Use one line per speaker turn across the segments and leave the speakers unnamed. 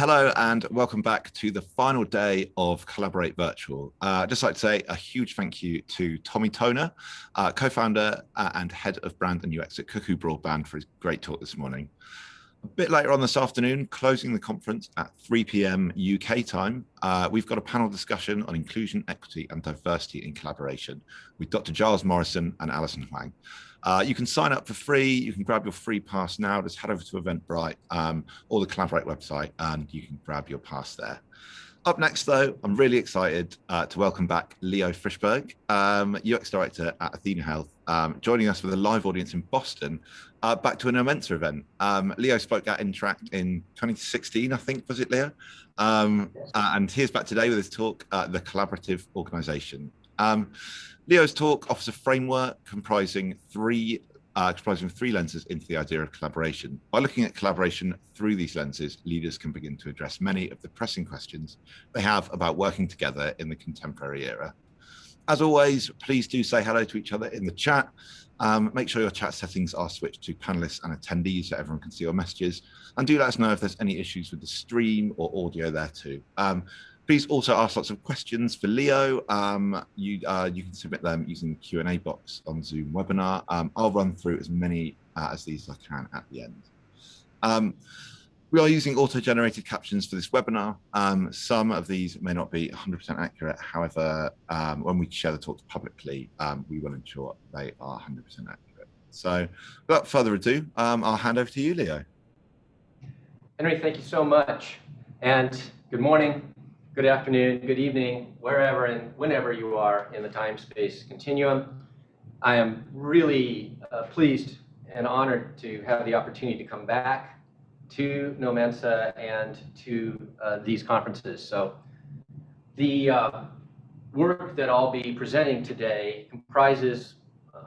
Hello and welcome back to the final day of Collaborate Virtual. I'd just like to say a huge thank you to Tommy Toner, co-founder and head of brand and UX at Cuckoo Broadband, for his great talk this morning. A bit later on this afternoon, closing the conference at 3 p.m. UK time, we've got a panel discussion on inclusion, equity and diversity in collaboration with Dr. Giles Morrison and Alison Huang. You can sign up for free. You can grab your free pass now. Just head over to Eventbrite or the Collaborate website and you can grab your pass there. Up next, though, I'm really excited to welcome back Leo Frishberg, UX Director at athenahealth, joining us with a live audience in Boston, back to an Momensa event. Leo spoke at Interact in 2016, I think, was it, Leo? And here's back today with his talk, The Collaborative Organization. Leo's talk offers a framework comprising three lenses into the idea of collaboration. By looking at collaboration through these lenses, leaders can begin to address many of the pressing questions they have about working together in the contemporary era. As always, please do say hello to each other in the chat. Make sure your chat settings are switched to panelists and attendees so everyone can see your messages. And do let us know if there's any issues with the stream or audio there too. Please also ask lots of questions for Leo. You can submit them using the Q&A box on Zoom webinar. I'll run through as many as these as I can at the end. We are using auto-generated captions for this webinar. Some of these may not be 100% accurate. However, when we share the talks publicly, we will ensure they are 100% accurate. So without further ado, I'll hand over to you, Leo.
Henry, thank you so much. And good morning, good afternoon, good evening, wherever and whenever you are in the time-space continuum. I am really pleased and honored to have the opportunity to come back to Momensa and to these conferences. So the work that I'll be presenting today comprises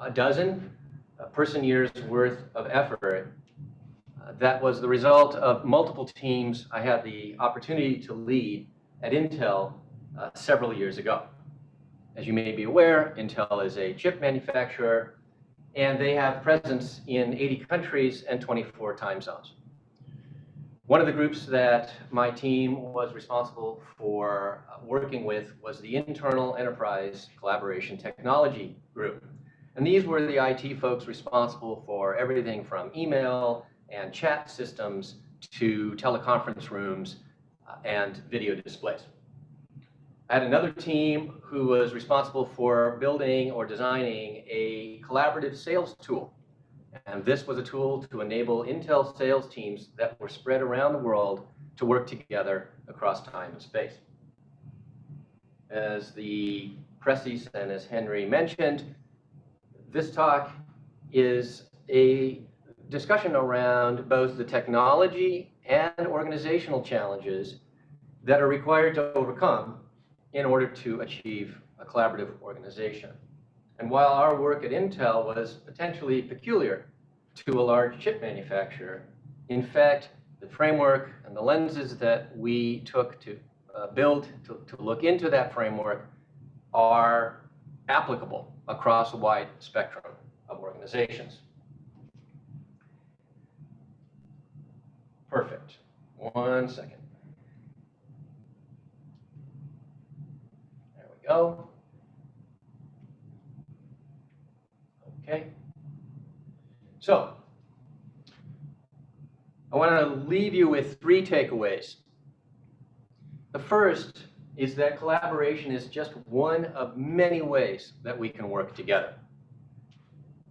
a dozen person years worth of effort that was the result of multiple teams I had the opportunity to lead at Intel several years ago. As you may be aware, Intel is a chip manufacturer and they have presence in 80 countries and 24 time zones. One of the groups that my team was responsible for working with was the Internal Enterprise Collaboration Technology Group. And these were the IT folks responsible for everything from email and chat systems to teleconference rooms and video displays. I had another team who was responsible for building or designing a collaborative sales tool. And this was a tool to enable Intel sales teams that were spread around the world to work together across time and space. As the Presses and as Henry mentioned, this talk is a discussion around both the technology and organizational challenges that are required to overcome in order to achieve a collaborative organization. And while our work at Intel was potentially peculiar to a large chip manufacturer, in fact, the framework and the lenses that we took to build, to look into that framework are applicable across a wide spectrum of organizations. Perfect. 1 second. There we go. Okay. So, I want to leave you with 3 takeaways. The first is that collaboration is just one of many ways that we can work together.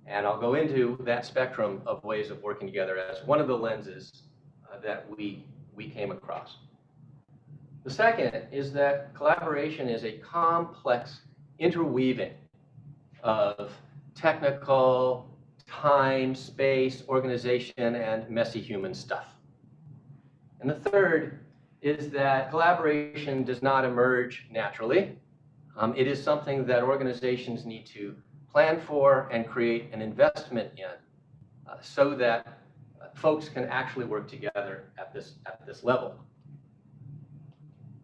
And I'll go into that spectrum of ways of working together as one of the lenses that we came across. The second is that collaboration is a complex interweaving of technical, time, space, organization, and messy human stuff. And the third is that collaboration does not emerge naturally. It is something that organizations need to plan for and create an investment in so that folks can actually work together at this level.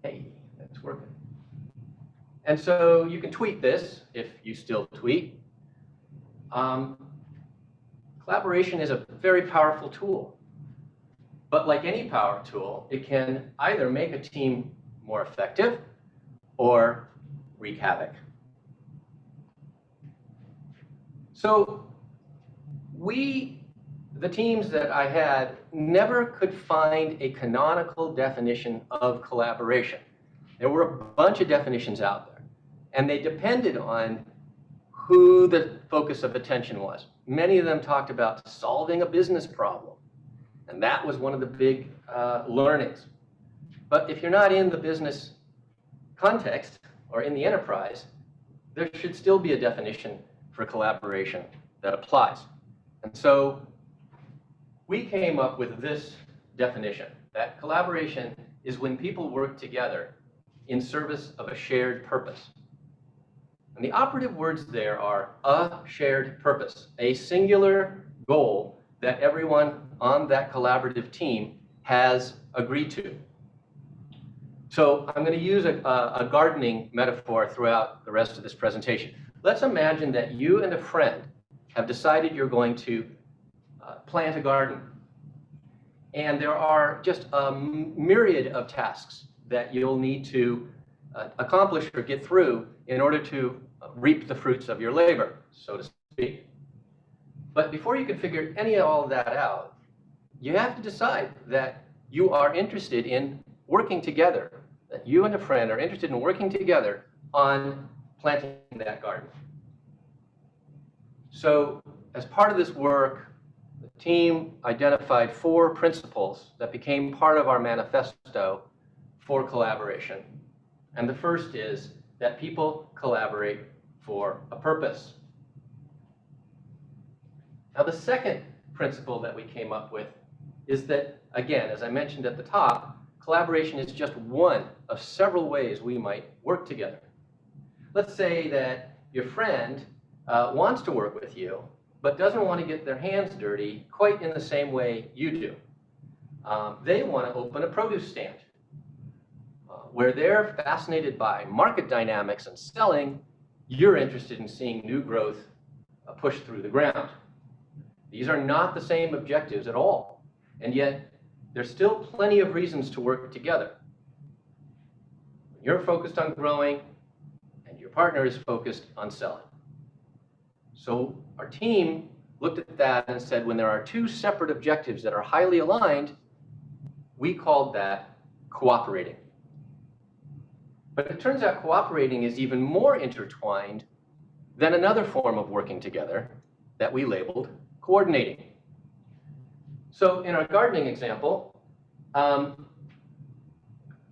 Hey, that's working. And so you can tweet this if you still tweet. Collaboration is a very powerful tool. But like any power tool, it can either make a team more effective or wreak havoc. So the teams that I had never could find a canonical definition of collaboration. There were a bunch of definitions out there, and they depended on who the focus of attention was. Many of them talked about solving a business problem, and that was one of the big learnings. But if you're not in the business context or in the enterprise, there should still be a definition for collaboration that applies. And so we came up with this definition, that collaboration is when people work together in service of a shared purpose. And the operative words there are a shared purpose, a singular goal that everyone on that collaborative team has agreed to. So I'm going to use a gardening metaphor throughout the rest of this presentation. Let's imagine that you and a friend have decided you're going to plant a garden. And there are just a myriad of tasks that you'll need to accomplish or get through in order to reap the fruits of your labor, so to speak. But before you can figure any of all of that out, you have to decide that you are interested in working together, that you and a friend are interested in working together on planting that garden. So as part of this work, the team identified 4 principles that became part of our manifesto for collaboration. And the first is that people collaborate for a purpose. Now, the second principle that we came up with is that, again, as I mentioned at the top, collaboration is just one of several ways we might work together. Let's say that your friend wants to work with you, but doesn't want to get their hands dirty quite in the same way you do. They want to open a produce stand where they're fascinated by market dynamics and selling. You're interested in seeing new growth push through the ground. These are not the same objectives at all, and yet there's still plenty of reasons to work together. You're focused on growing, and your partner is focused on selling. So our team looked at that and said, when there are 2 separate objectives that are highly aligned, we called that cooperating. But it turns out cooperating is even more intertwined than another form of working together that we labeled coordinating. So in our gardening example,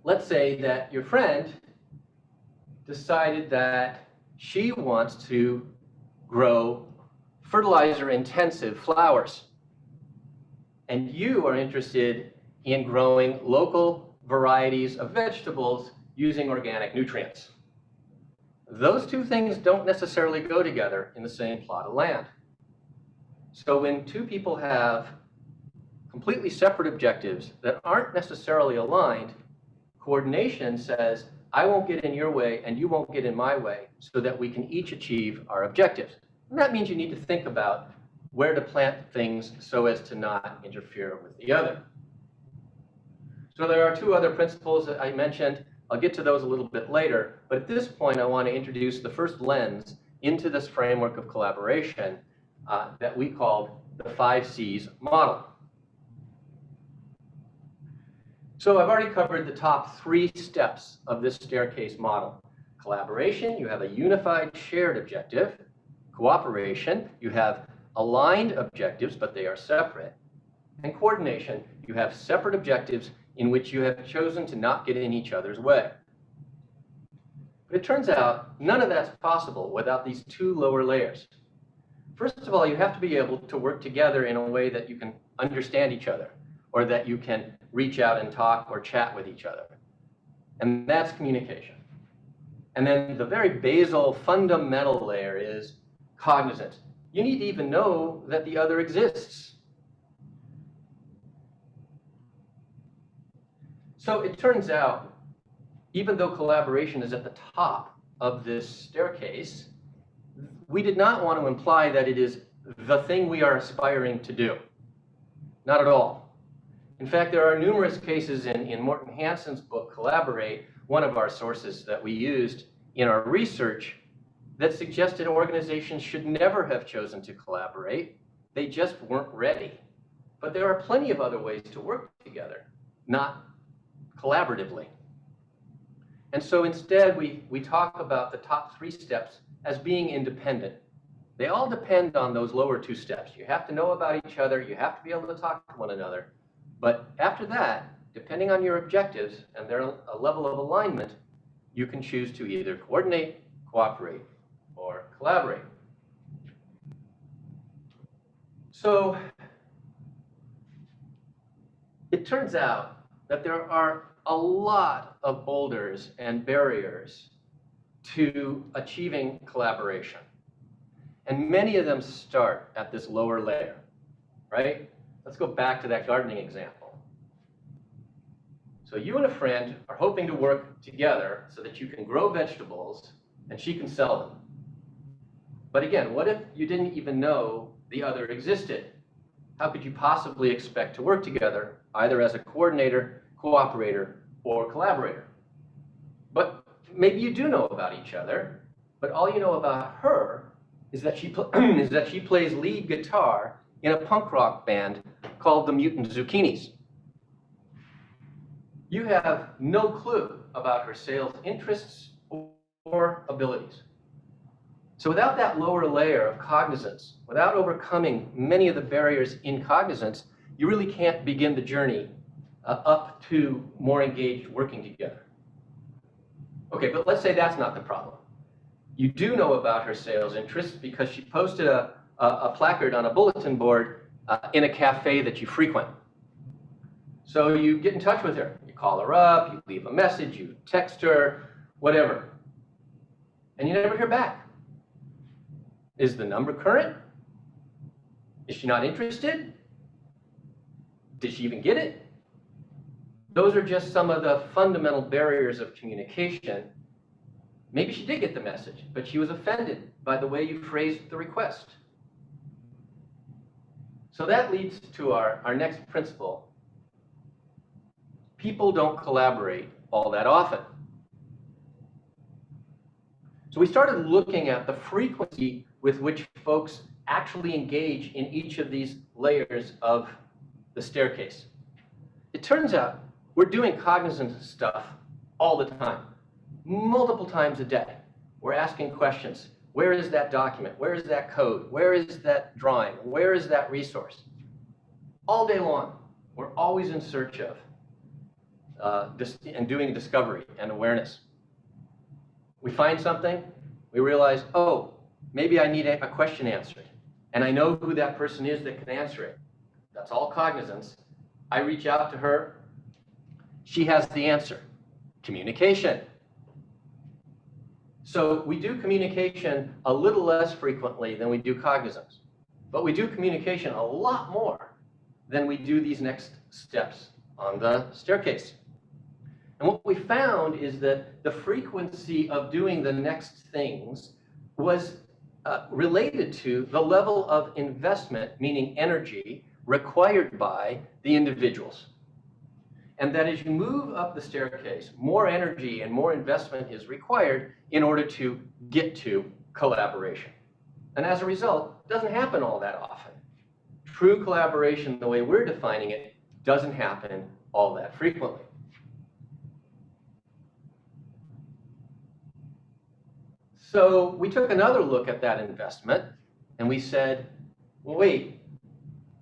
let's say that your friend decided that she wants to grow fertilizer-intensive flowers, and you are interested in growing local varieties of vegetables using organic nutrients. Those 2 things don't necessarily go together in the same plot of land. So when 2 people have completely separate objectives that aren't necessarily aligned, coordination says, I won't get in your way and you won't get in my way, so that we can each achieve our objectives. And that means you need to think about where to plant things so as to not interfere with the other. So there are 2 other principles that I mentioned. I'll get to those a little bit later, but at this point I want to introduce the first lens into this framework of collaboration that we called the 5 C's model. So I've already covered the top 3 steps of this staircase model. Collaboration, you have a unified shared objective. Cooperation, you have aligned objectives, but they are separate. And coordination, you have separate objectives in which you have chosen to not get in each other's way. But it turns out none of that's possible without these 2 lower layers. First of all, you have to be able to work together in a way that you can understand each other, or that you can reach out and talk or chat with each other. And that's communication. And then the very basal fundamental layer is cognizance. You need to even know that the other exists. So it turns out, even though collaboration is at the top of this staircase, we did not want to imply that it is the thing we are aspiring to do. Not at all. In fact, there are numerous cases in Morton Hansen's book, Collaborate, one of our sources that we used in our research, that suggested organizations should never have chosen to collaborate. They just weren't ready. But there are plenty of other ways to work together, not collaboratively. And so instead, we talk about the top 3 steps as being independent. They all depend on those lower 2 steps. You have to know about each other. You have to be able to talk to one another. But after that, depending on your objectives and their level of alignment, you can choose to either coordinate, cooperate, or collaborate. So it turns out that there are a lot of boulders and barriers to achieving collaboration. And many of them start at this lower layer, right? Let's go back to that gardening example. So you and a friend are hoping to work together so that you can grow vegetables and she can sell them. But again, what if you didn't even know the other existed? How could you possibly expect to work together, either as a coordinator, cooperator, or collaborator? But maybe you do know about each other, but all you know about her is that she plays lead guitar in a punk rock band called the Mutant Zucchinis. You have no clue about her sales interests or abilities. So without that lower layer of cognizance, without overcoming many of the barriers in cognizance, you really can't begin the journey up to more engaged working together. Okay, but let's say that's not the problem. You do know about her sales interests because she posted a placard on a bulletin board in a cafe that you frequent. So you get in touch with her. You call her up, you leave a message, you text her, whatever. And you never hear back. Is the number current? Is she not interested? Did she even get it? Those are just some of the fundamental barriers of communication. Maybe she did get the message, but she was offended by the way you phrased the request. So that leads to our next principle. People don't collaborate all that often. So we started looking at the frequency with which folks actually engage in each of these layers of the staircase. It turns out we're doing cognizant stuff all the time, multiple times a day. We're asking questions. Where is that document? Where is that code? Where is that drawing? Where is that resource? All day long, we're always in search of and doing discovery and awareness. We find something, we realize, oh, maybe I need a question answered. And I know who that person is that can answer it. That's all cognizance. I reach out to her. She has the answer. Communication. So we do communication a little less frequently than we do cognizance. But we do communication a lot more than we do these next steps on the staircase. And what we found is that the frequency of doing the next things was related to the level of investment, meaning energy, required by the individuals. And that as you move up the staircase, more energy and more investment is required in order to get to collaboration. And as a result, it doesn't happen all that often. True collaboration, the way we're defining it, doesn't happen all that frequently. So we took another look at that investment and we said, well, wait,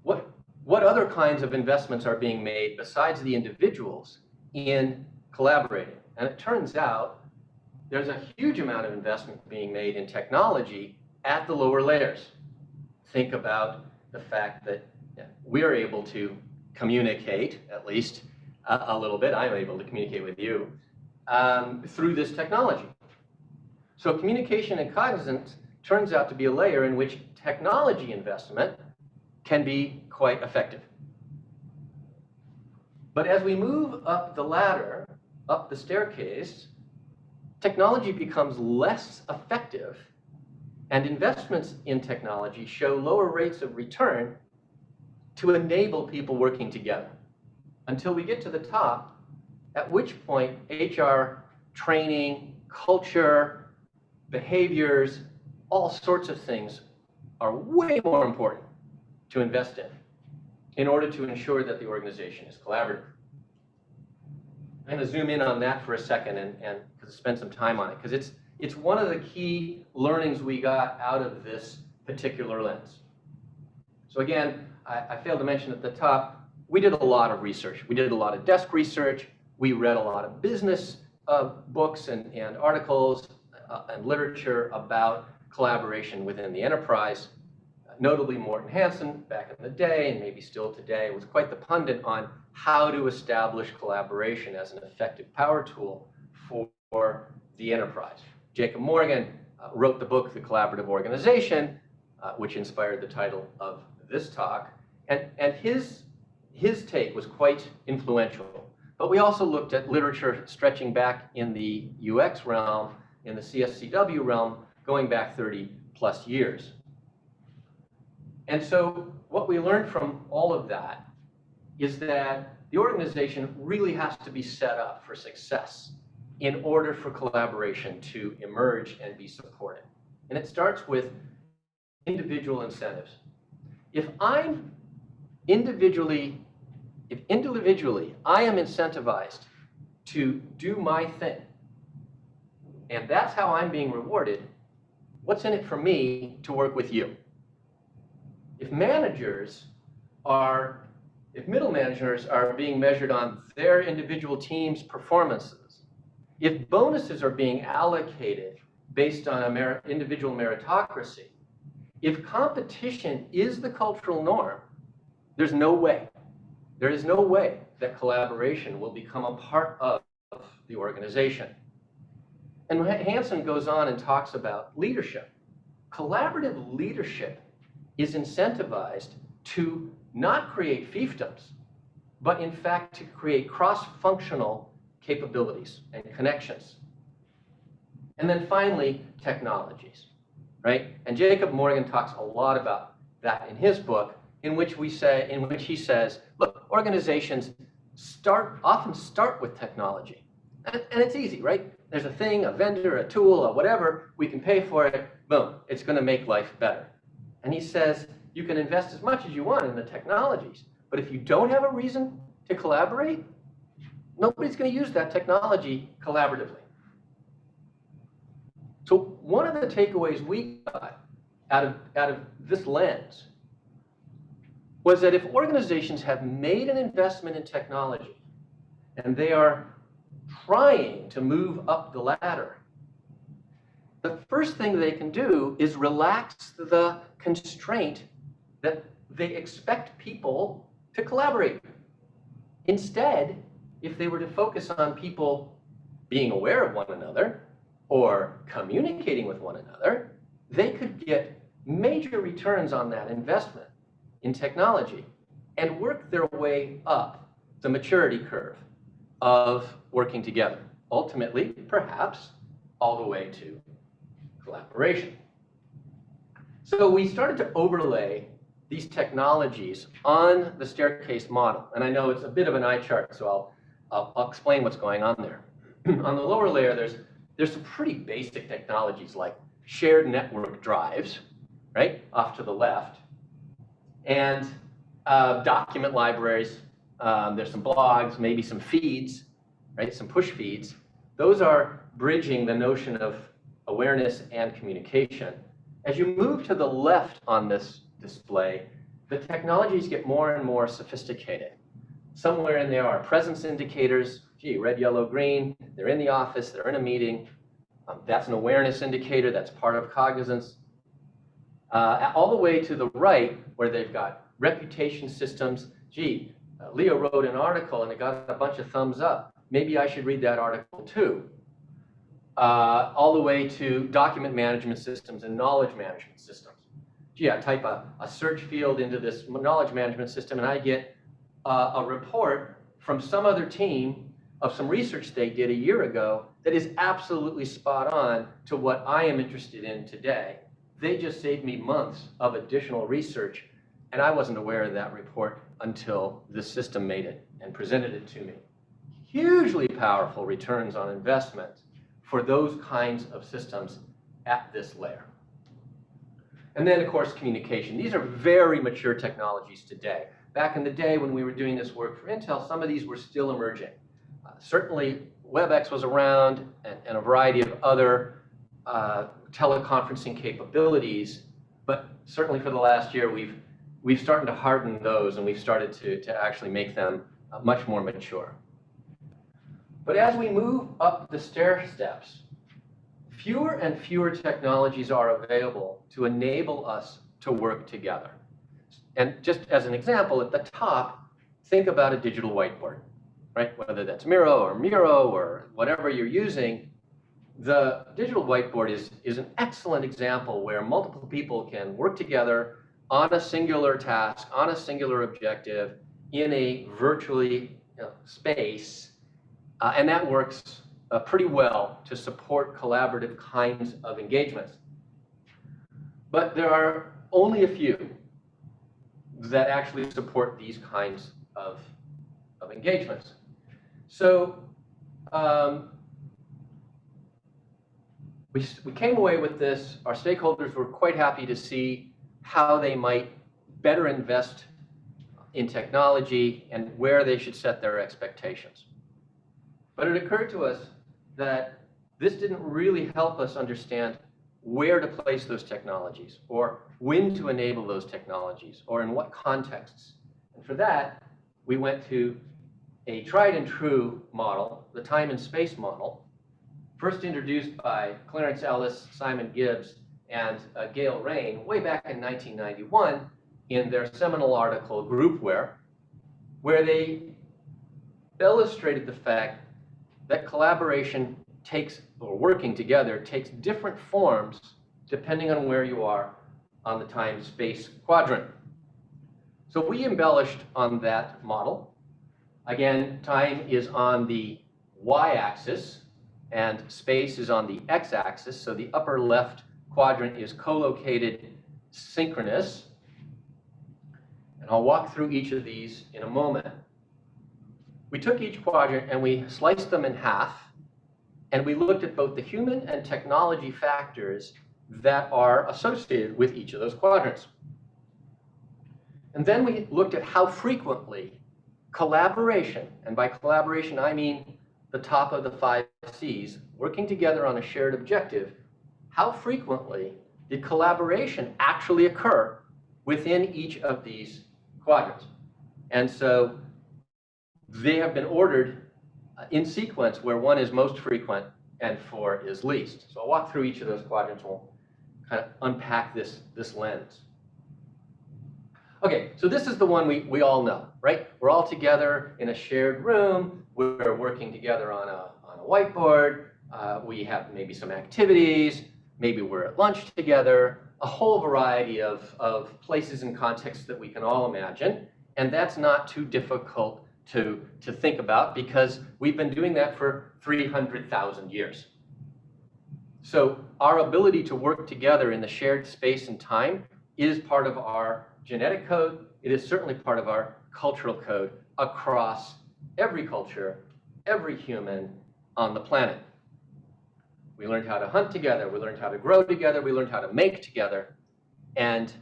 what other kinds of investments are being made besides the individuals in collaborating? And it turns out there's a huge amount of investment being made in technology at the lower layers. Think about the fact that we're able to communicate, at least a little bit, I'm able to communicate with you, through this technology. So communication and cognizance turns out to be a layer in which technology investment can be quite effective. But as we move up the ladder, up the staircase, technology becomes less effective, and investments in technology show lower rates of return to enable people working together. until we get to the top, at which point HR training, culture, behaviors, all sorts of things are way more important to invest in order to ensure that the organization is collaborative. I'm going to zoom in on that for a second and spend some time on it, because it's one of the key learnings we got out of this particular lens. So again, I failed to mention at the top, we did a lot of research. We did a lot of desk research. We read a lot of business books and articles and literature about collaboration within the enterprise. Notably, Morton Hansen, back in the day, and maybe still today, was quite the pundit on how to establish collaboration as an effective power tool for the enterprise. Jacob Morgan wrote the book, The Collaborative Organization, which inspired the title of this talk. And his take was quite influential. But we also looked at literature stretching back in the UX realm, in the CSCW realm, going back 30 plus years. And so what we learned from all of that is that the organization really has to be set up for success in order for collaboration to emerge and be supported. And it starts with individual incentives. If individually I am incentivized to do my thing, and that's how I'm being rewarded, what's in it for me to work with you? If middle managers are being measured on their individual team's performances, if bonuses are being allocated based on individual meritocracy, if competition is the cultural norm, there is no way that collaboration will become a part of the organization. And Hansen goes on and talks about leadership. Collaborative leadership is incentivized to not create fiefdoms, but in fact to create cross-functional capabilities and connections. And then finally, technologies, right? And Jacob Morgan talks a lot about that in his book, in which he says, look, organizations often start with technology. And it's easy, right? There's a thing, a vendor, a tool, or whatever, we can pay for it, boom, it's gonna make life better. And he says, you can invest as much as you want in the technologies, but if you don't have a reason to collaborate, nobody's going to use that technology collaboratively. So one of the takeaways we got out of this lens was that if organizations have made an investment in technology and they are trying to move up the ladder, the first thing they can do is relax the constraint that they expect people to collaborate. Instead, if they were to focus on people being aware of one another or communicating with one another, they could get major returns on that investment in technology and work their way up the maturity curve of working together. Ultimately, perhaps, all the way to collaboration. So we started to overlay these technologies on the staircase model. And I know it's a bit of an eye chart, so I'll explain what's going on there. On the lower layer, there's some pretty basic technologies like shared network drives, right, off to the left, and document libraries. There's some blogs, maybe some feeds, right, some push feeds. Those are bridging the notion of awareness and communication. As you move to the left on this display, the technologies get more and more sophisticated. Somewhere in there are presence indicators, gee, red, yellow, green, they're in the office, they're in a meeting. That's an awareness indicator, that's part of cognizance. All the way to the right, where they've got reputation systems. Gee, Leo wrote an article and it got a bunch of thumbs up. Maybe I should read that article too. All the way to document management systems and knowledge management systems. Gee, I type a search field into this knowledge management system and I get a report from some other team of some research they did a year ago that is absolutely spot on to what I am interested in today. They just saved me months of additional research And I wasn't aware of that report until this system made it and presented it to me. Hugely powerful returns on investment for those kinds of systems at this layer. And then, of course, communication. These are very mature technologies today. Back in the day when we were doing this work for Intel, some of these were still emerging. Certainly, WebEx was around, and a variety of other teleconferencing capabilities, but certainly for the last year, we've started to harden those, and we've started to actually make them much more mature. But as we move up the stair steps, fewer and fewer technologies are available to enable us to work together. And just as an example, at the top, think about a digital whiteboard, right? Whether that's Miro or whatever you're using, the digital whiteboard is an excellent example where multiple people can work together on a singular task, on a singular objective, in a virtually space, and that works pretty well to support collaborative kinds of engagements. But there are only a few that actually support these kinds of engagements. So we came away with this. Our stakeholders were quite happy to see how they might better invest in technology and where they should set their expectations. But it occurred to us that this didn't really help us understand where to place those technologies, or when to enable those technologies, or in what contexts. And for that, we went to a tried and true model, the time and space model, first introduced by Clarence Ellis, Simon Gibbs, and Gail Rain way back in 1991 in their seminal article, Groupware, where they illustrated the fact that collaboration takes, or working together, takes different forms depending on where you are on the time-space quadrant. So we embellished on that model. Again, time is on the y-axis and space is on the x-axis. So the upper left quadrant is co-located synchronous. And I'll walk through each of these in a moment. We took each quadrant and we sliced them in half, and we looked at both the human and technology factors that are associated with each of those quadrants. And then we looked at how frequently collaboration, and by collaboration I mean the top of the 5 C's, working together on a shared objective, how frequently did collaboration actually occur within each of these quadrants? And so they have been ordered in sequence where 1 is most frequent and 4 is least. So I'll walk through each of those quadrants and we'll kind of unpack this lens. Okay, so this is the one we all know, right? We're all together in a shared room. We're working together on a whiteboard. We have maybe some activities. Maybe we're at lunch together. A whole variety of places and contexts that we can all imagine. And that's not too difficult to think about because we've been doing that for 300,000 years. So our ability to work together in the shared space and time is part of our genetic code. It is certainly part of our cultural code across every culture, every human on the planet. We learned how to hunt together. We learned how to grow together. We learned how to make together. And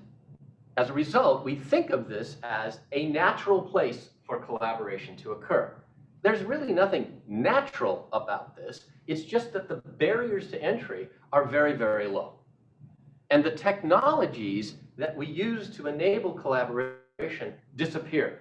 as a result, we think of this as a natural place for collaboration to occur. There's really nothing natural about this. It's just that the barriers to entry are very, very low. And the technologies that we use to enable collaboration disappear.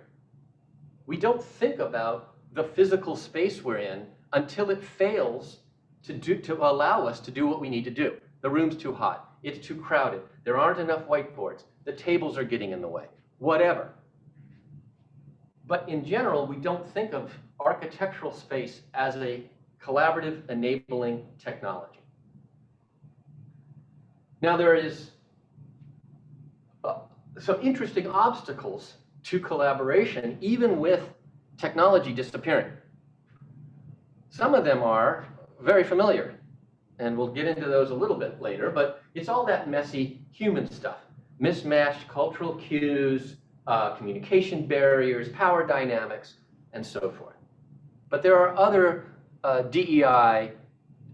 We don't think about the physical space we're in until it fails to allow us to do what we need to do. The room's too hot. It's too crowded. There aren't enough whiteboards. The tables are getting in the way. Whatever. But in general, we don't think of architectural space as a collaborative enabling technology. Now there is some interesting obstacles to collaboration, even with technology disappearing. Some of them are very familiar, and we'll get into those a little bit later, but it's all that messy human stuff. mismatched cultural cues, communication barriers, power dynamics, and so forth. But there are other DEI,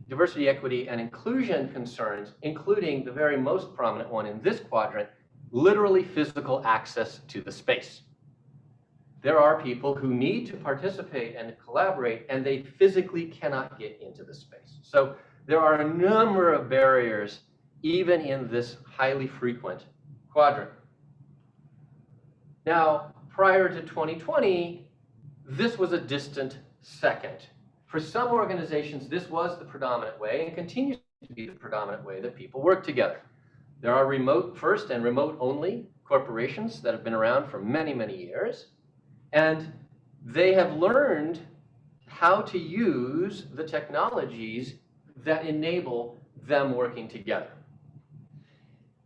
diversity, equity, and inclusion concerns, including the very most prominent one in this quadrant, literally physical access to the space. There are people who need to participate and collaborate, and they physically cannot get into the space. So there are a number of barriers, even in this highly frequent quadrant. Now, prior to 2020, this was a distant second. For some organizations, this was the predominant way and continues to be the predominant way that people work together. There are remote first and remote only corporations that have been around for many, many years. And they have learned how to use the technologies that enable them working together.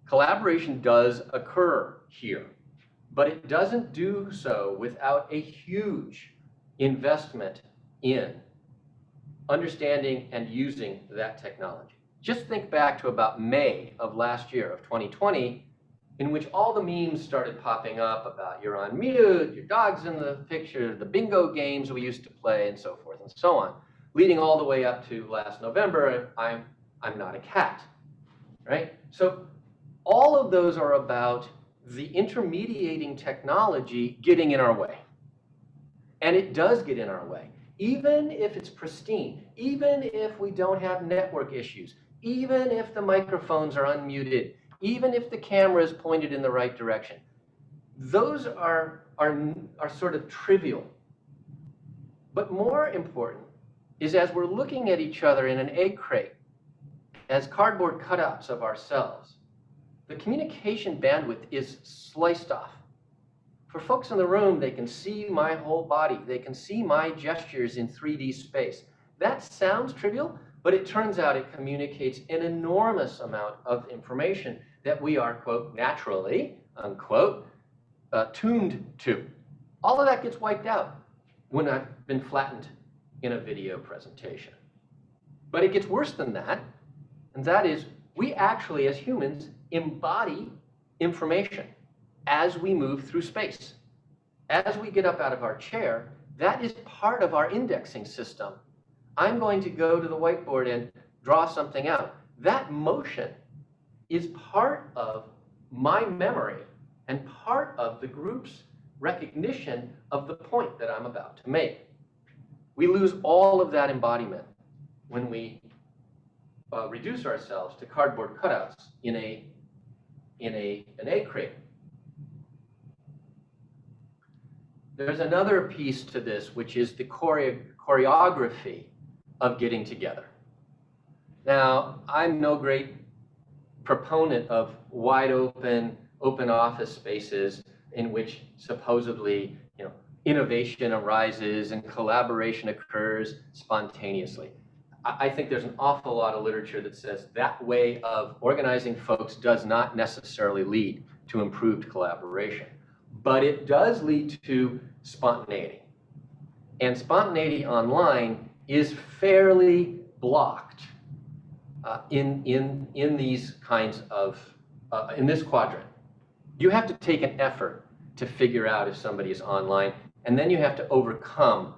Collaboration does occur here, but it doesn't do so without a huge investment in understanding and using that technology. Just think back to about May of last year, of 2020, in which all the memes started popping up about you're on mute, your dog's in the picture, the bingo games we used to play, and so forth and so on, leading all the way up to last November, I'm not a cat, right? So all of those are about the intermediating technology getting in our way. And it does get in our way, even if it's pristine, even if we don't have network issues, even if the microphones are unmuted, even if the camera is pointed in the right direction. Those are sort of trivial. But more important is as we're looking at each other in an egg crate, as cardboard cutouts of ourselves, the communication bandwidth is sliced off. For folks in the room, they can see my whole body. They can see my gestures in 3D space. That sounds trivial, but it turns out it communicates an enormous amount of information that we are, quote, naturally, unquote, tuned to. All of that gets wiped out when I've been flattened in a video presentation. But it gets worse than that, and that is we actually, as humans, embody information as we move through space. As we get up out of our chair, that is part of our indexing system. I'm going to go to the whiteboard and draw something out. That motion is part of my memory and part of the group's recognition of the point that I'm about to make. We lose all of that embodiment when we reduce ourselves to cardboard cutouts in an egg crate. There's another piece to this, which is the choreography of getting together. Now, I'm no great proponent of wide open office spaces in which supposedly, innovation arises and collaboration occurs spontaneously. I think there's an awful lot of literature that says that way of organizing folks does not necessarily lead to improved collaboration, but it does lead to spontaneity. And spontaneity online is fairly blocked in these kinds of, in this quadrant. You have to take an effort to figure out if somebody is online, and then you have to overcome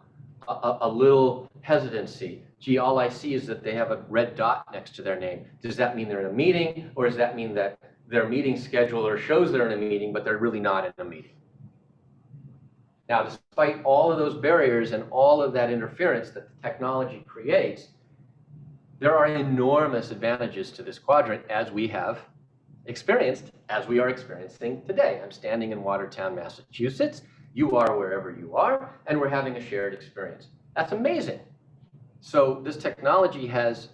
a little hesitancy. Gee, all I see is that they have a red dot next to their name. Does that mean they're in a meeting, or does that mean that their meeting scheduler shows they're in a meeting, but they're really not in a meeting? Now, despite all of those barriers and all of that interference that the technology creates, there are enormous advantages to this quadrant as we have experienced, as we are experiencing today. I'm standing in Watertown, Massachusetts. You are wherever you are, and we're having a shared experience. That's amazing. So this technology has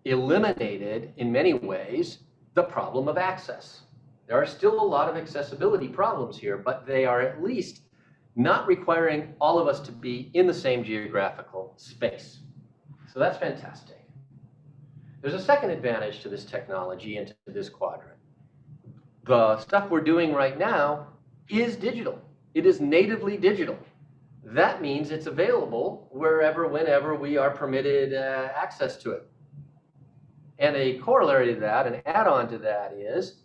eliminated, in many ways, the problem of access. There are still a lot of accessibility problems here, but they are at least not requiring all of us to be in the same geographical space. So that's fantastic. There's a second advantage to this technology and to this quadrant. The stuff we're doing right now is digital. It is natively digital. That means it's available wherever, whenever we are permitted access to it. And a corollary to that, an add-on to that is,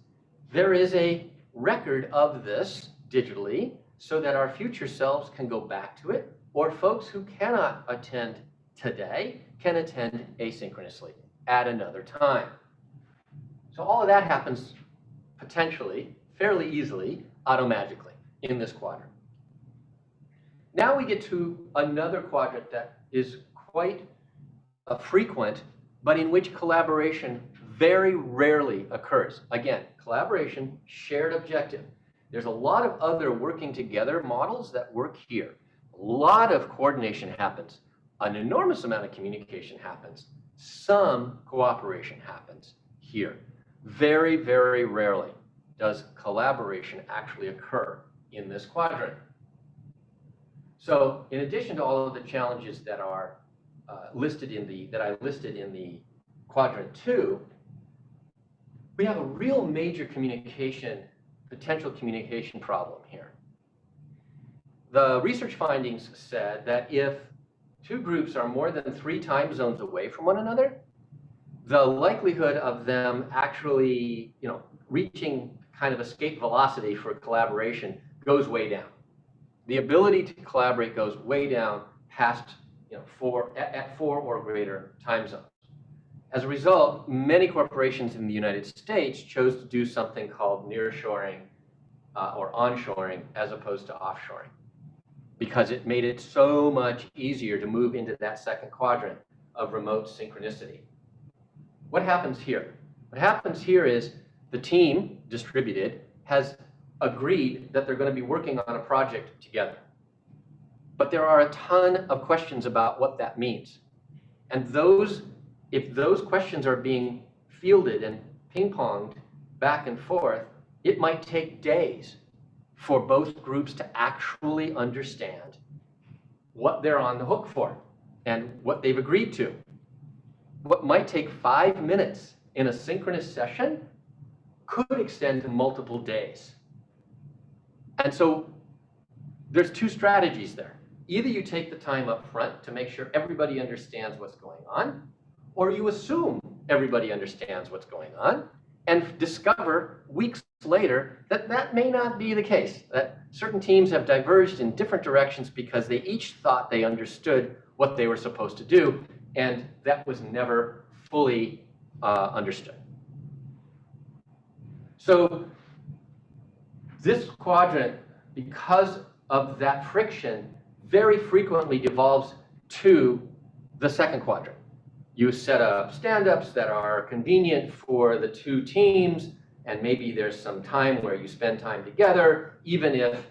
there is a record of this digitally so that our future selves can go back to it, or folks who cannot attend today can attend asynchronously at another time. So all of that happens potentially, fairly easily, automagically in this quadrant. Now we get to another quadrant that is quite frequent, but in which collaboration very rarely occurs. Again, collaboration, shared objective. There's a lot of other working together models that work here. A lot of coordination happens. An enormous amount of communication happens. Some cooperation happens here. Very, very rarely does collaboration actually occur in this quadrant. So in addition to all of the challenges that are I listed in the quadrant 2, we have a real major potential communication problem here. The research findings said that if two groups are more than 3 time zones away from one another, the likelihood of them actually, reaching kind of escape velocity for collaboration goes way down. The ability to collaborate goes way down past, at 4 or greater time zones. As a result, many corporations in the United States chose to do something called nearshoring or onshoring as opposed to offshoring, because it made it so much easier to move into that second quadrant of remote synchronicity. What happens here? What happens here is the team, distributed, has agreed that they're going to be working on a project together. But there are a ton of questions about what that means. And if those questions are being fielded and ping-ponged back and forth, it might take days for both groups to actually understand what they're on the hook for and what they've agreed to. What might take 5 minutes in a synchronous session could extend to multiple days. And so there's 2 strategies there. Either you take the time up front to make sure everybody understands what's going on, or you assume everybody understands what's going on and discover weeks later that that may not be the case, that certain teams have diverged in different directions because they each thought they understood what they were supposed to do, and that was never fully understood. So this quadrant, because of that friction, very frequently devolves to the second quadrant. You set up stand-ups that are convenient for the 2 teams, and maybe there's some time where you spend time together. Even if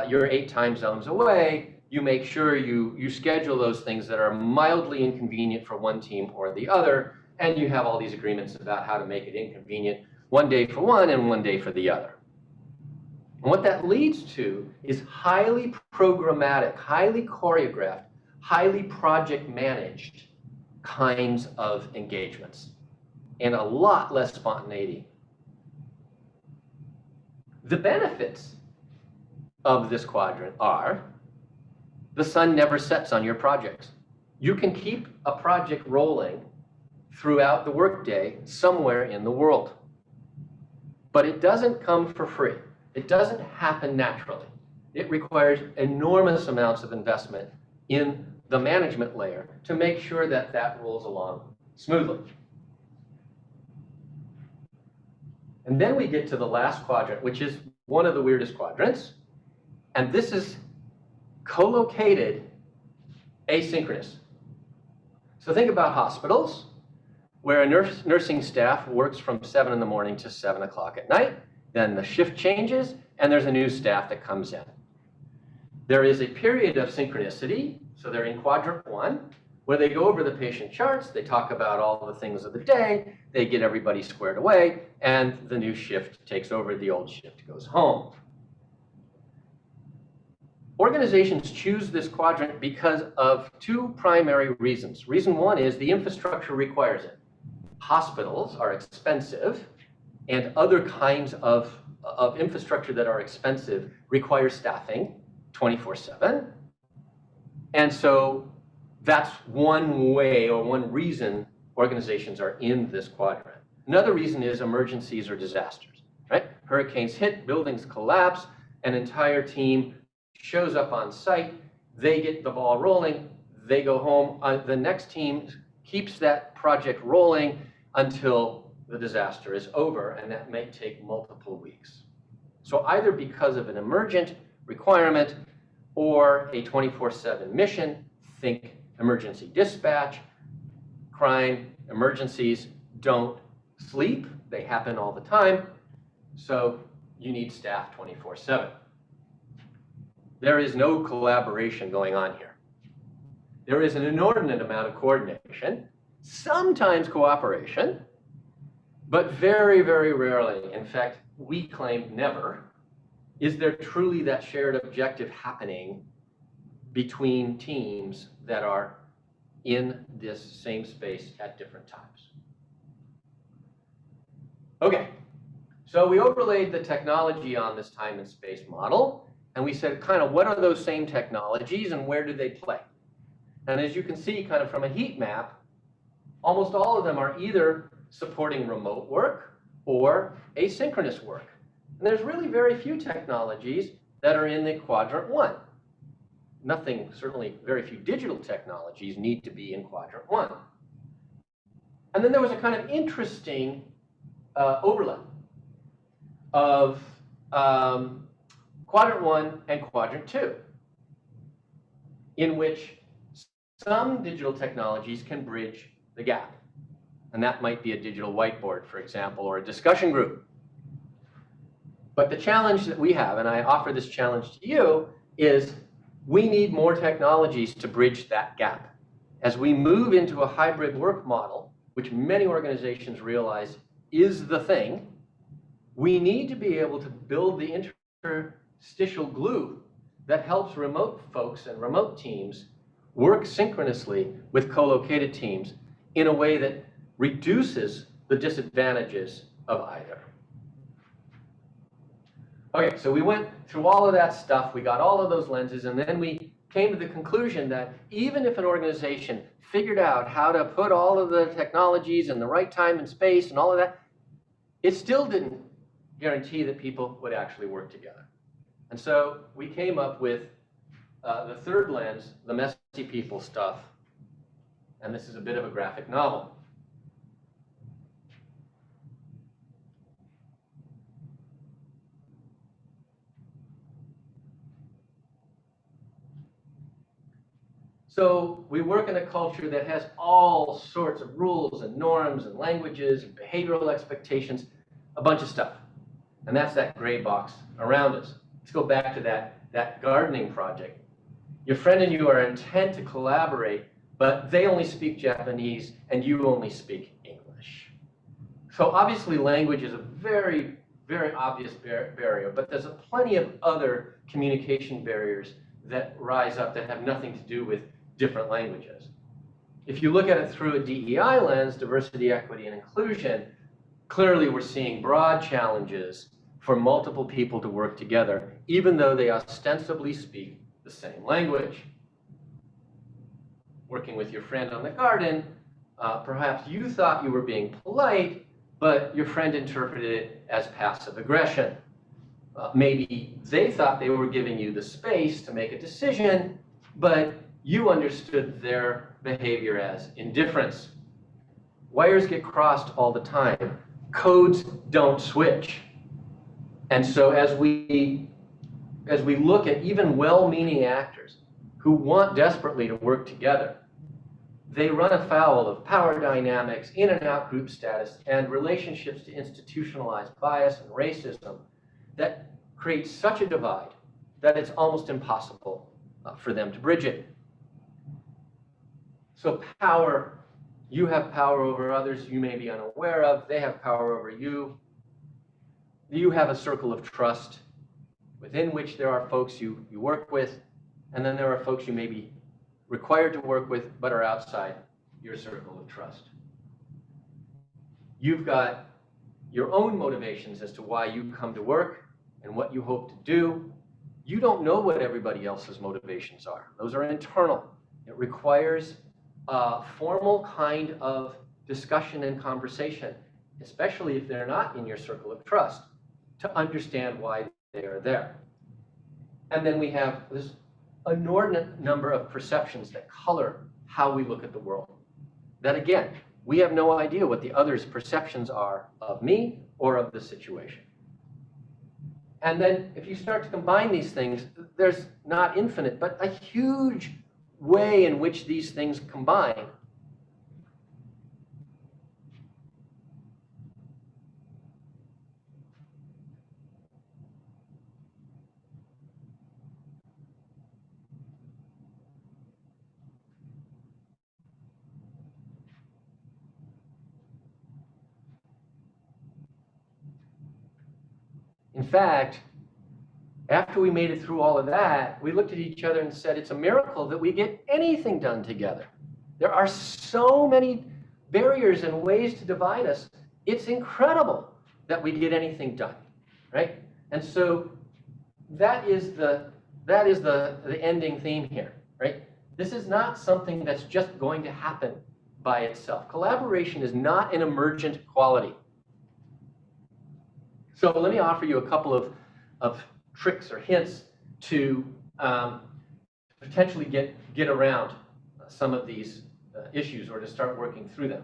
you're 8 time zones away, you make sure you schedule those things that are mildly inconvenient for one team or the other, and you have all these agreements about how to make it inconvenient one day for one and one day for the other. And what that leads to is highly programmatic, highly choreographed, highly project managed kinds of engagements, and a lot less spontaneity. The benefits of this quadrant are the sun never sets on your projects. You can keep a project rolling throughout the workday somewhere in the world. But it doesn't come for free. It doesn't happen naturally. It requires enormous amounts of investment in the management layer to make sure that that rolls along smoothly. And then we get to the last quadrant, which is one of the weirdest quadrants. And this is co-located asynchronous. So think about hospitals, where a nursing staff works from 7 in the morning to 7 o'clock at night. Then the shift changes, and there's a new staff that comes in. There is a period of synchronicity, so they're in quadrant 1, where they go over the patient charts, they talk about all the things of the day, they get everybody squared away, and the new shift takes over, the old shift goes home. Organizations choose this quadrant because of 2 primary reasons. Reason 1 is the infrastructure requires it. Hospitals are expensive, and other kinds of infrastructure that are expensive require staffing 24/7. And so that's one way or one reason organizations are in this quadrant. Another reason is emergencies or disasters, right? hurricanes hit, buildings collapse, an entire team shows up on site, they get the ball rolling, they go home, the next team keeps that project rolling until the disaster is over, and that may take multiple weeks. So either because of an emergent requirement or a 24/7 mission, think emergency dispatch, crime, emergencies don't sleep, they happen all the time, so you need staff 24/7. There is no collaboration going on here. There is an inordinate amount of coordination, sometimes cooperation, but very, very rarely, in fact, we claim never, is there truly that shared objective happening between teams that are in this same space at different times. Okay, so we overlaid the technology on this time and space model, and we said kind of what are those same technologies and where do they play? And as you can see kind of from a heat map, almost all of them are either supporting remote work or asynchronous work. And there's really very few technologies that are in the quadrant 1. Nothing, certainly very few digital technologies need to be in quadrant 1. And then there was a kind of interesting overlap of quadrant 1 and quadrant 2, in which some digital technologies can bridge the gap. And that might be a digital whiteboard, for example, or a discussion group. But the challenge that we have, and I offer this challenge to you, is we need more technologies to bridge that gap. As we move into a hybrid work model, which many organizations realize is the thing, we need to be able to build the interstitial glue that helps remote folks and remote teams work synchronously with co-located teams in a way that reduces the disadvantages of either. Okay, so we went through all of that stuff, we got all of those lenses, and then we came to the conclusion that even if an organization figured out how to put all of the technologies in the right time and space and all of that, it still didn't guarantee that people would actually work together. And so we came up with the third lens, the messy people stuff, and this is a bit of a graphic novel. So we work in a culture that has all sorts of rules and norms and languages and behavioral expectations, a bunch of stuff. And that's that gray box around us. Let's go back to that gardening project. Your friend and you are intent to collaborate, but they only speak Japanese and you only speak English. So obviously language is a very, very obvious barrier, but there's plenty of other communication barriers that rise up that have nothing to do with different languages. If you look at it through a DEI lens, diversity, equity, and inclusion, clearly we're seeing broad challenges for multiple people to work together, even though they ostensibly speak the same language. Working with your friend on the garden, perhaps you thought you were being polite, but your friend interpreted it as passive aggression. Maybe they thought they were giving you the space to make a decision, but you understood their behavior as indifference. Wires get crossed all the time. Codes don't switch. And so as we look at even well-meaning actors who want desperately to work together, they run afoul of power dynamics, in and out group status, and relationships to institutionalized bias and racism that create such a divide that it's almost impossible for them to bridge it. So power, you have power over others you may be unaware of, they have power over you. You have a circle of trust within which there are folks you work with, and then there are folks you may be required to work with but are outside your circle of trust. You've got your own motivations as to why you come to work and what you hope to do. You don't know what everybody else's motivations are. Those are internal. It requires a formal kind of discussion and conversation, especially if they're not in your circle of trust. to understand why they are there. And then we have this inordinate number of perceptions that color how we look at the world. That again, we have no idea what the other's perceptions are of me or of the situation. And then if you start to combine these things, there's not infinite, but a huge way in which these things combine. In fact, after we made it through all of that, we looked at each other and said, it's a miracle that we get anything done together. There are so many barriers and ways to divide us. It's incredible that we get anything done, right? And so that is the ending theme here, right? This is not something that's just going to happen by itself. Collaboration is not an emergent quality. So let me offer you a couple of tricks or hints to potentially get around some of these issues or to start working through them.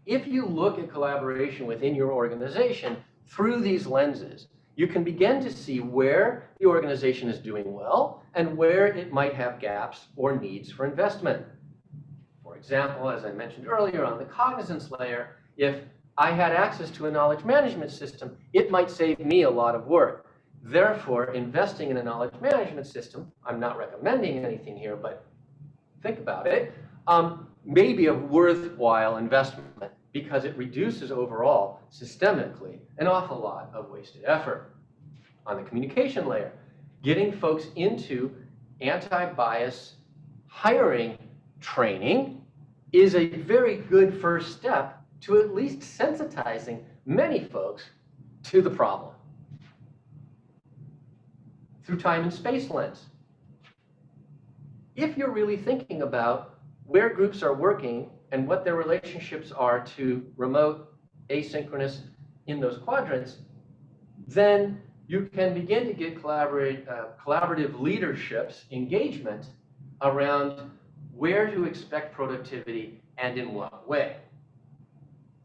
If you look at collaboration within your organization through these lenses, you can begin to see where the organization is doing well and where it might have gaps or needs for investment. For example, as I mentioned earlier on the cognizance layer, if I had access to a knowledge management system, it might save me a lot of work. Therefore, investing in a knowledge management system, I'm not recommending anything here, but think about it, may be a worthwhile investment because it reduces overall, systemically, an awful lot of wasted effort. On the communication layer, getting folks into anti-bias hiring training is a very good first step to at least sensitizing many folks to the problem. Through time and space lens. If you're really thinking about where groups are working and what their relationships are to remote, asynchronous in those quadrants, then you can begin to get collaborative leadership's engagement around where to expect productivity and in what way.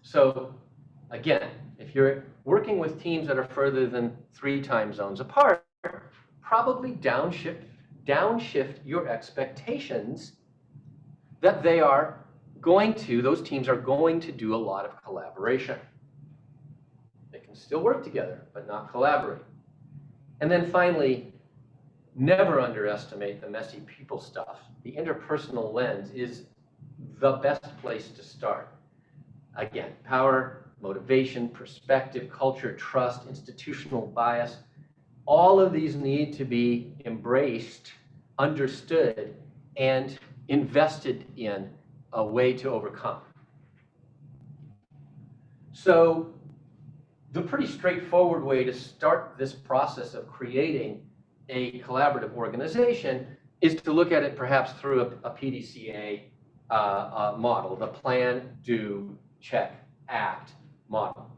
So again, if you're working with teams that are further than 3 time zones apart, probably downshift your expectations that those teams are going to do a lot of collaboration. They can still work together, but not collaborate. And then finally, never underestimate the messy people stuff. The interpersonal lens is the best place to start. Again, power, motivation, perspective, culture, trust, institutional bias, all of these need to be embraced, understood, and invested in a way to overcome. So the pretty straightforward way to start this process of creating a collaborative organization is to look at it perhaps through a PDCA model, the plan, do, check, act model.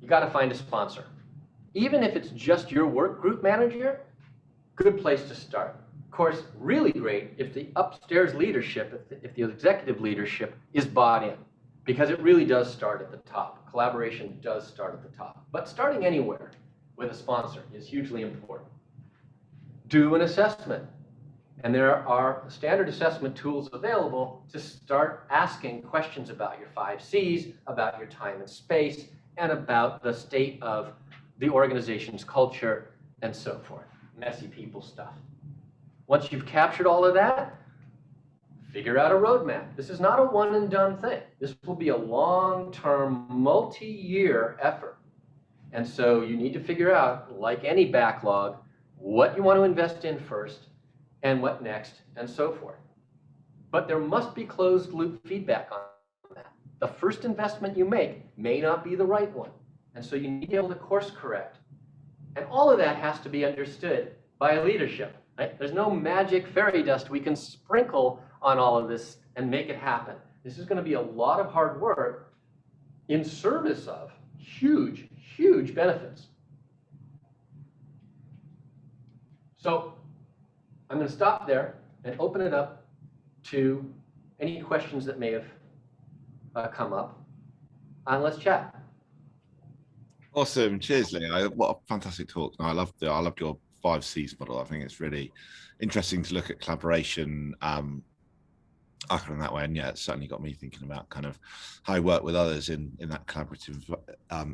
You got to find a sponsor. Even if it's just your work group manager, good place to start. Of course, really great if the upstairs leadership, if the executive leadership is bought in, because it really does start at the top. Collaboration does start at the top. But starting anywhere with a sponsor is hugely important. Do an assessment. And there are standard assessment tools available to start asking questions about your 5 C's, about your time and space, and about the state of the organization's culture, and so forth. Messy people stuff. Once you've captured all of that, figure out a roadmap. This is not a one and done thing. This will be a long-term, multi-year effort. And so you need to figure out, like any backlog, what you want to invest in first, and what next, and so forth. But there must be closed loop feedback on that. The first investment you make may not be the right one. And so you need to be able to course correct. And all of that has to be understood by leadership. Right? There's no magic fairy dust we can sprinkle on all of this and make it happen. This is going to be a lot of hard work in service of huge, huge benefits. So I'm going to stop there and open it up to any questions that may have come up. And let's chat.
Awesome. Cheers, Leo. What a fantastic talk. No, I loved your 5Cs model. I think it's really interesting to look at collaboration in that way. And yeah, it's certainly got me thinking about kind of how I work with others in that collaborative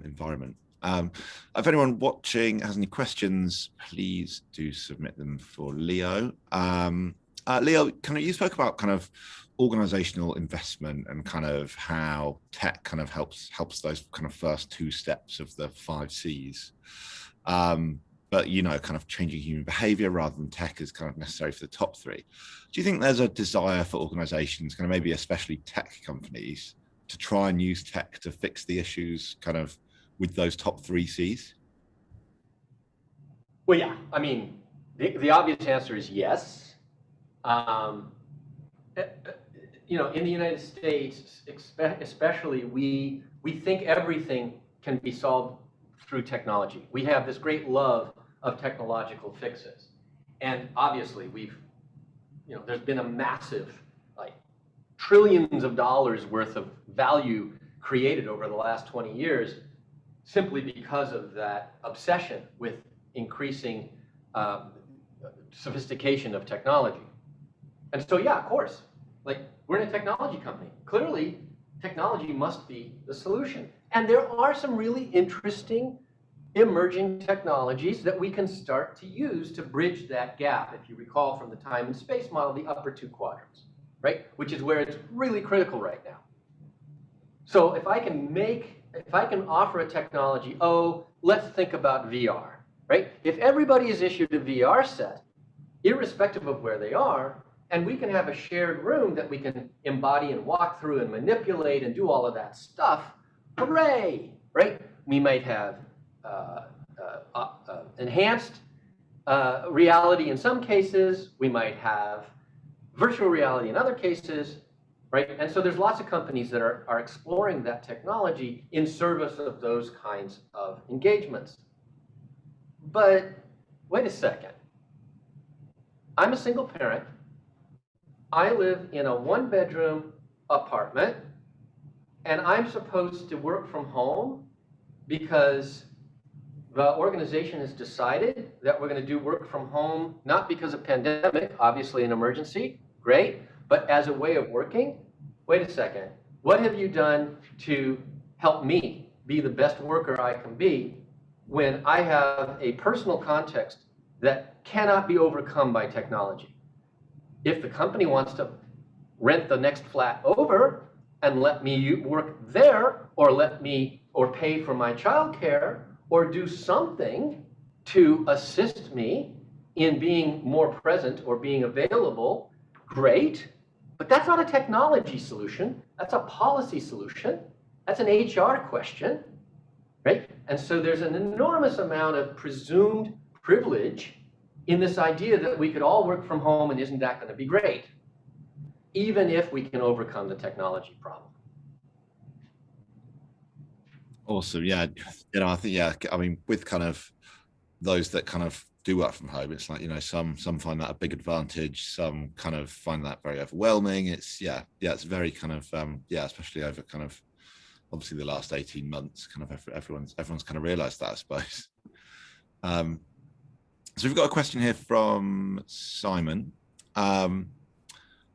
environment. If anyone watching has any questions, please do submit them for Leo. Leo, you spoke about kind of organizational investment and kind of how tech kind of helps those kind of first two steps of the 5Cs. But, kind of changing human behavior rather than tech is kind of necessary for the top three. Do you think there's a desire for organizations, kind of maybe especially tech companies, to try and use tech to fix the issues kind of with those top 3 Cs?
Well, yeah, I mean, the obvious answer is yes. In the United States, especially, we think everything can be solved through technology. We have this great love of technological fixes. And obviously, there's been a massive, like, trillions of dollars worth of value created over the last 20 years simply because of that obsession with increasing sophistication of technology. And so, yeah, of course, like, we're in a technology company. Clearly, technology must be the solution. And there are some really interesting emerging technologies that we can start to use to bridge that gap. If you recall from the time and space model, the upper 2 quadrants, right? Which is where it's really critical right now. So if I can offer a technology, let's think about VR, right? If everybody is issued a VR set, irrespective of where they are, and we can have a shared room that we can embody and walk through and manipulate and do all of that stuff, hooray, right? We might have enhanced reality in some cases. We might have virtual reality in other cases, right? And so there's lots of companies that are exploring that technology in service of those kinds of engagements. But wait a second. I'm a single parent. I live in a 1-bedroom apartment, and I'm supposed to work from home because the organization has decided that we're going to do work from home, not because of pandemic, obviously an emergency, great, but as a way of working. Wait a second. What have you done to help me be the best worker I can be when I have a personal context that cannot be overcome by technology? If the company wants to rent the next flat over and let me work there, or pay for my childcare, or do something to assist me in being more present or being available, great. But that's not a technology solution. That's a policy solution. That's an HR question, right? And so there's an enormous amount of presumed privilege in this idea that we could all work from home, and isn't that going to be great? Even if we can overcome the technology problem.
Awesome. Yeah. I think, I mean, with kind of those that kind of do work from home, it's like, some find that a big advantage. Some kind of find that very overwhelming. It's, it's very kind of, especially over kind of, obviously the last 18 months, kind of everyone's kind of realized that, I suppose. So we've got a question here from Simon.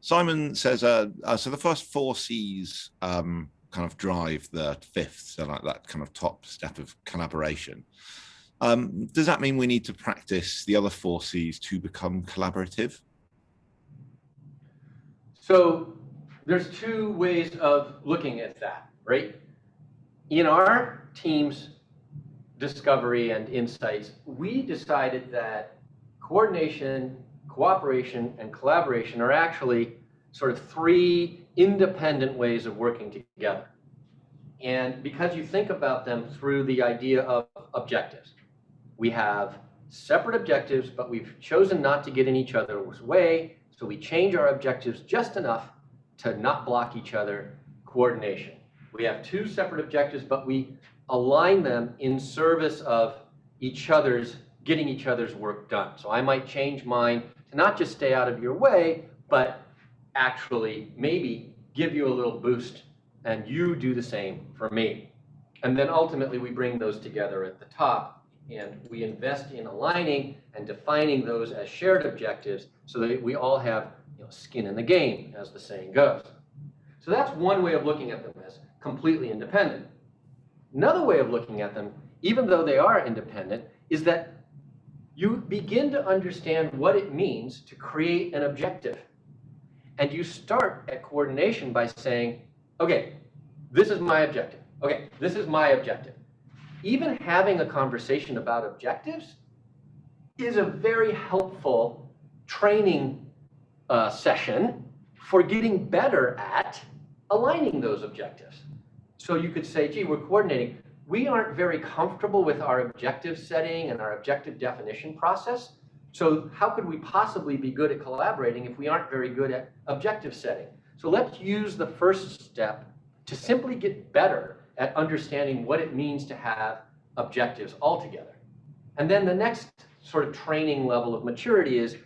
Simon says, so the first 4 Cs kind of drive the 5th, so like that kind of top step of collaboration. Does that mean we need to practice the other 4 Cs to become collaborative?
So there's 2 ways of looking at that, right? In our team's discovery and insights, we decided that coordination, cooperation, and collaboration are actually sort of 3 independent ways of working together. And because you think about them through the idea of objectives, we have separate objectives, but we've chosen not to get in each other's way, so we change our objectives just enough to not block each other. Coordination. We have 2 separate objectives, but we align them in service of getting each other's work done. So I might change mine to not just stay out of your way, but actually maybe give you a little boost and you do the same for me. And then ultimately we bring those together at the top and we invest in aligning and defining those as shared objectives so that we all have skin in the game, as the saying goes. So that's one way of looking at them, as completely independent. Another way of looking at them, even though they are independent, is that you begin to understand what it means to create an objective. And you start at coordination by saying, okay, this is my objective. Okay, this is my objective. Even having a conversation about objectives is a very helpful training session for getting better at aligning those objectives. So you could say, gee, we're coordinating. We aren't very comfortable with our objective setting and our objective definition process. So how could we possibly be good at collaborating if we aren't very good at objective setting? So let's use the first step to simply get better at understanding what it means to have objectives altogether. And then the next sort of training level of maturity is,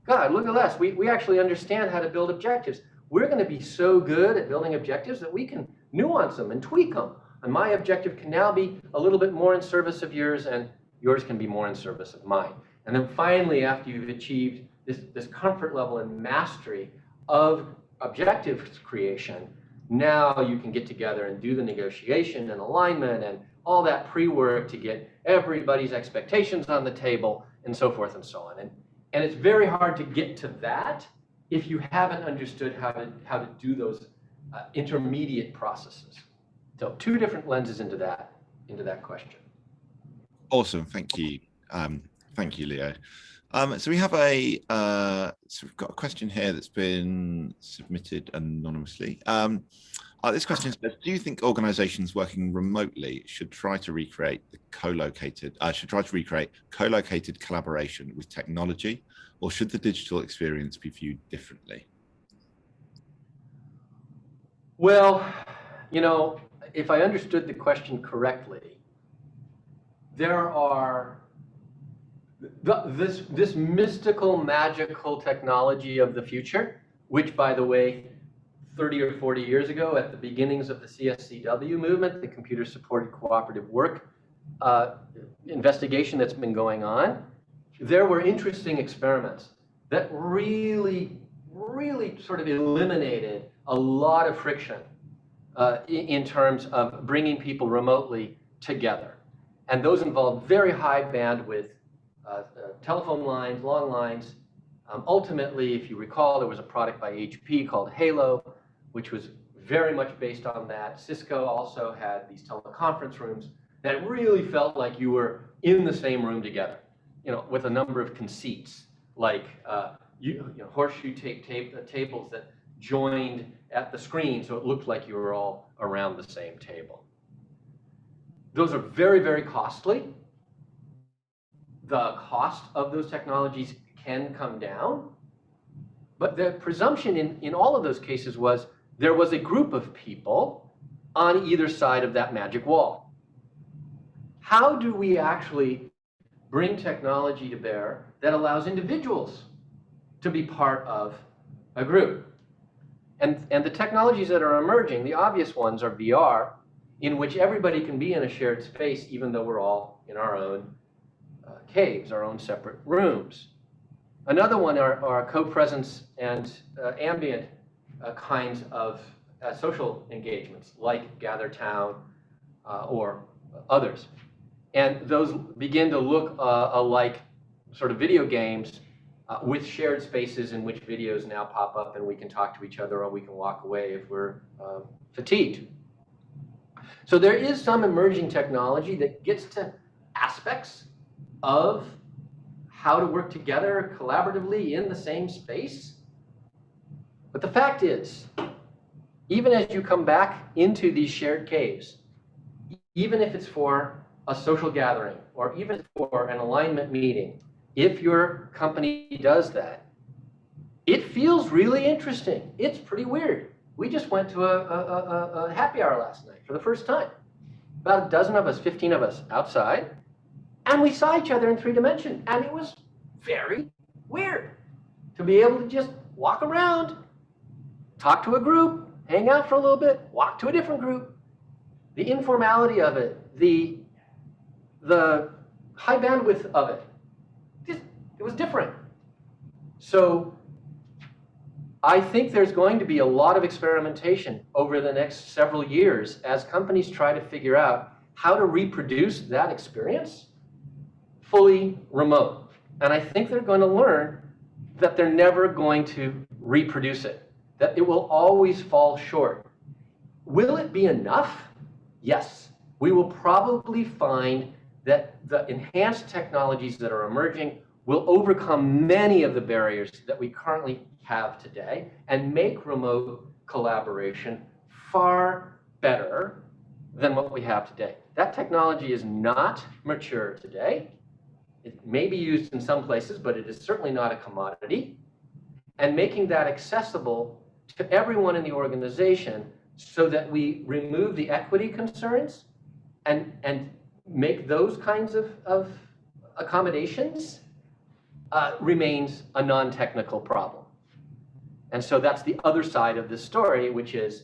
God, look at us. We actually understand how to build objectives. We're going to be so good at building objectives that we can nuance them and tweak them. And my objective can now be a little bit more in service of yours, and yours can be more in service of mine. And then finally, after you've achieved this comfort level and mastery of objectives creation, now you can get together and do the negotiation and alignment and all that pre-work to get everybody's expectations on the table and so forth and so on. And it's very hard to get to that if you haven't understood how to do those intermediate processes. So two different lenses into that question.
Awesome, thank you. Thank you, Leo. So we have so we've got a question here that's been submitted anonymously. This question says, do you think organizations working remotely should try to recreate co-located collaboration with technology, or should the digital experience be viewed differently?
Well, if I understood the question correctly, there are this mystical, magical technology of the future, which, by the way, 30 or 40 years ago, at the beginnings of the CSCW movement, the computer-supported cooperative work investigation that's been going on, there were interesting experiments that really sort of eliminated a lot of friction in terms of bringing people remotely together. And those involved very high bandwidth telephone lines, long lines. Ultimately, if you recall, there was a product by HP called Halo, which was very much based on that. Cisco also had these teleconference rooms that really felt like you were in the same room together, with a number of conceits, like horseshoe tables that joined at the screen, so it looked like you were all around the same table. Those are very, very costly. The cost of those technologies can come down, but the presumption in all of those cases was there was a group of people on either side of that magic wall. How do we actually bring technology to bear that allows individuals to be part of a group? And the technologies that are emerging, the obvious ones are VR, in which everybody can be in a shared space, even though we're all in our own caves, our own separate rooms. Another one are co-presence and ambient kinds of social engagements, like Gather Town or others. And those begin to look like sort of video games with shared spaces in which videos now pop up and we can talk to each other or we can walk away if we're fatigued. So there is some emerging technology that gets to aspects of how to work together collaboratively in the same space. But the fact is, even as you come back into these shared caves, even if it's for a social gathering or even for an alignment meeting, if your company does that, it feels really interesting. It's pretty weird. We just went to a happy hour last night for the first time. about a dozen of us, 15 of us outside, and we saw each other in 3 dimensions. And it was very weird to be able to just walk around, talk to a group, hang out for a little bit, walk to a different group. The informality of it, the high bandwidth of it, it was different. So I think there's going to be a lot of experimentation over the next several years as companies try to figure out how to reproduce that experience fully remote. And I think they're going to learn that they're never going to reproduce it, that it will always fall short. Will it be enough? Yes. We will probably find that the enhanced technologies that are emerging will overcome many of the barriers that we currently have today and make remote collaboration far better than what we have today. That technology is not mature today. It may be used in some places, but it is certainly not a commodity. And making that accessible to everyone in the organization so that we remove the equity concerns and make those kinds of accommodations remains a non-technical problem. And so that's the other side of this story, which is,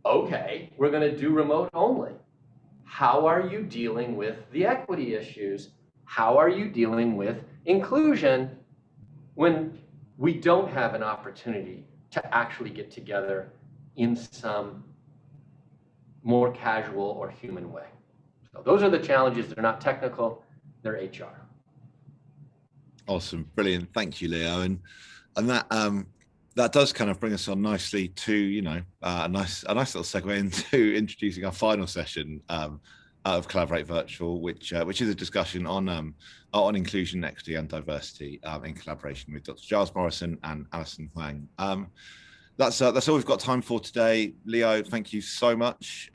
okay, we're going to do remote only. How are you dealing with the equity issues? How are you dealing with inclusion when we don't have an opportunity to actually get together in some more casual or human way? So those are the challenges. They're not technical, they're HR.
Awesome, brilliant. Thank you, Leo. And that does kind of bring us on nicely to, a nice little segue into introducing our final session of Collaborate Virtual, which is a discussion on inclusion, equity, and diversity in collaboration with Dr. Giles Morrison and Alison Huang. That's all we've got time for today. Leo, thank you so much.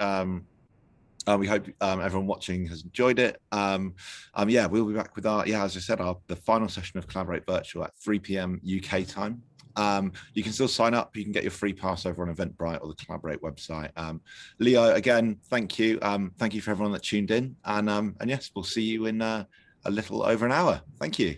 We hope everyone watching has enjoyed it. Yeah, we'll be back with as I said, the final session of Collaborate Virtual at 3 p.m. UK time. You can still sign up. You can get your free pass over on Eventbrite or the Collaborate website. Leo, again, thank you. Thank you for everyone that tuned in. And yes, we'll see you in a little over an hour. Thank you.